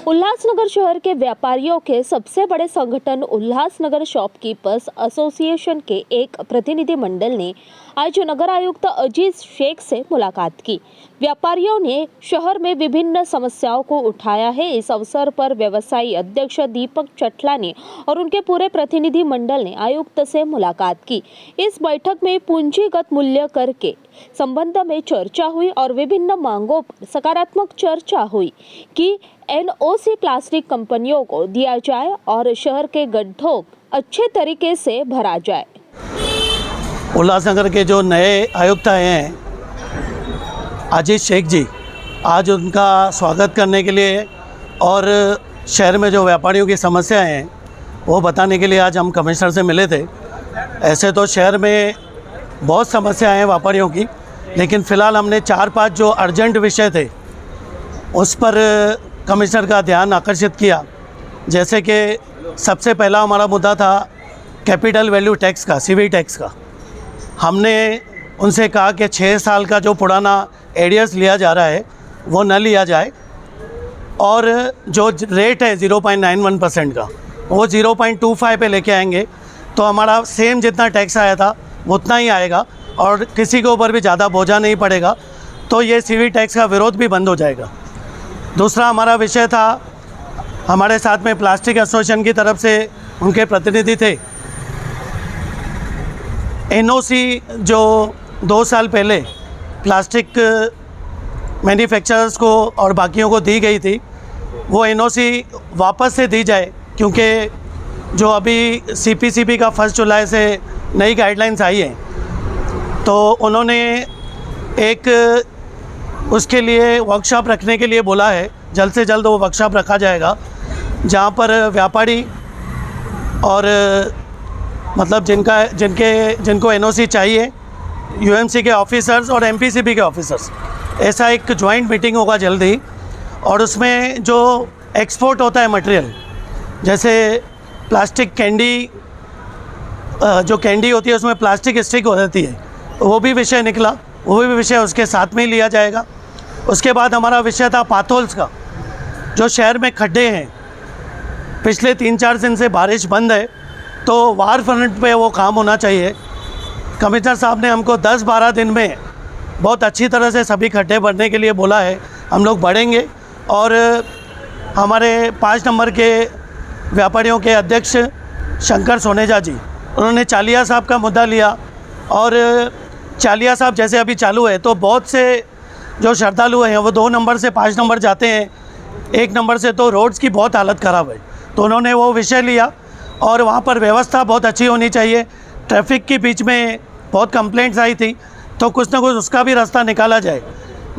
उल्लासनगर शहर के व्यापारियों के सबसे बड़े संगठन उल्लासनगर शॉपकीपर्स एसोसिएशन के एक प्रतिनिधि मंडल ने आज नगर आयुक्त अजीज शेख से मुलाकात की। व्यापारियों ने शहर में विभिन्न समस्याओं को उठाया है। इस अवसर पर व्यवसायी अध्यक्ष दीपक चटलानी और उनके पूरे प्रतिनिधि मंडल ने आयुक्त से मुलाकात की। इस बैठक में पूंजीगत मूल्य कर के संबंध में चर्चा हुई और विभिन्न मांगों पर सकारात्मक चर्चा हुई कि एनओसी प्लास्टिक कंपनियों को दिया जाए और शहर के गड्ढों अच्छे तरीके से भरा जाए। उल्लासनगर के जो नए आयुक्त आए हैं अजीज शेख जी, आज उनका स्वागत करने के लिए और शहर में जो व्यापारियों की समस्याएं हैं वो बताने के लिए आज हम कमिश्नर से मिले थे। ऐसे तो शहर में बहुत समस्याएं हैं व्यापारियों की, लेकिन फ़िलहाल हमने 4-5 जो अर्जेंट विषय थे उस पर कमिश्नर का ध्यान आकर्षित किया। जैसे कि सबसे पहला हमारा मुद्दा था कैपिटल वैल्यू टैक्स का, सीवी टैक्स का। हमने उनसे कहा कि 6 साल का जो पुराना एरियर्स लिया जा रहा है वो न लिया जाए और जो रेट है 0.91% का वो 0.25 पे लेके आएंगे तो हमारा सेम जितना टैक्स आया था उतना ही आएगा और किसी के ऊपर भी ज़्यादा बोझा नहीं पड़ेगा, तो ये सीवी टैक्स का विरोध भी बंद हो जाएगा। दूसरा हमारा विषय था, हमारे साथ में प्लास्टिक एसोसिएशन की तरफ से उनके प्रतिनिधि थे। एनओसी जो 2 साल पहले प्लास्टिक मैन्युफैक्चरर्स को और बाकियों को दी गई थी, वो एनओसी वापस से दी जाए, क्योंकि जो अभी सीपीसीबी का 1 जुलाई से नई गाइडलाइंस आई है तो उन्होंने एक उसके लिए वर्कशॉप रखने के लिए बोला है। जल्द से जल्द वो वर्कशॉप रखा जाएगा जहाँ पर व्यापारी और मतलब जिनको एनओसी चाहिए, यूएमसी के ऑफिसर्स और एमपीसीबी के ऑफिसर्स, ऐसा एक जॉइंट मीटिंग होगा जल्द ही। और उसमें जो एक्सपोर्ट होता है मटेरियल, जैसे प्लास्टिक कैंडी, जो कैंडी होती है उसमें प्लास्टिक स्टिक हो जाती है, वो भी विषय निकला, वो भी विषय उसके साथ में ही लिया जाएगा। उसके बाद हमारा विषय था पाथोल्स का। जो शहर में खड्डे हैं, पिछले 3-4 दिन से बारिश बंद है तो वार फ्रंट पे वो काम होना चाहिए। कमिश्नर साहब ने हमको 10-12 दिन में बहुत अच्छी तरह से सभी खड्डे भरने के लिए बोला है। हम लोग बढ़ेंगे और हमारे 5 नंबर के व्यापारियों के अध्यक्ष शंकर सोनेजा जी, उन्होंने चालिया साहब का मुद्दा लिया और चालिया साहब जैसे अभी चालू है तो बहुत से जो श्रद्धालु हैं वो 2 नंबर से 5 नंबर जाते हैं, 1 नंबर से तो रोड्स की बहुत हालत ख़राब है। तो उन्होंने वो विषय लिया और वहाँ पर व्यवस्था बहुत अच्छी होनी चाहिए। ट्रैफिक के बीच में बहुत कंप्लेंट्स आई थी तो कुछ ना कुछ उसका भी रास्ता निकाला जाए।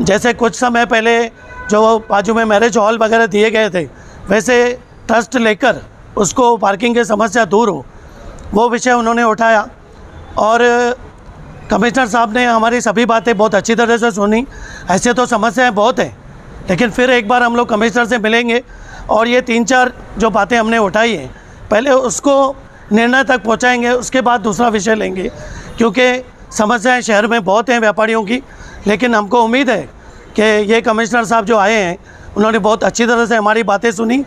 जैसे कुछ समय पहले जो बाजू में मैरिज हॉल वगैरह दिए गए थे, वैसे ट्रस्ट लेकर उसको पार्किंग की समस्या दूर हो, वो विषय उन्होंने उठाया। और कमिश्नर साहब ने हमारी सभी बातें बहुत अच्छी तरह से सुनी। ऐसे तो समस्याएं बहुत हैं, लेकिन फिर एक बार हम लोग कमिश्नर से मिलेंगे और ये 3-4 जो बातें हमने उठाई हैं पहले उसको निर्णय तक पहुंचाएंगे, उसके बाद दूसरा विषय लेंगे, क्योंकि समस्याएं शहर में बहुत हैं व्यापारियों की। लेकिन हमको उम्मीद है कि ये कमिश्नर साहब जो आए हैं उन्होंने बहुत अच्छी तरह से हमारी बातें सुनी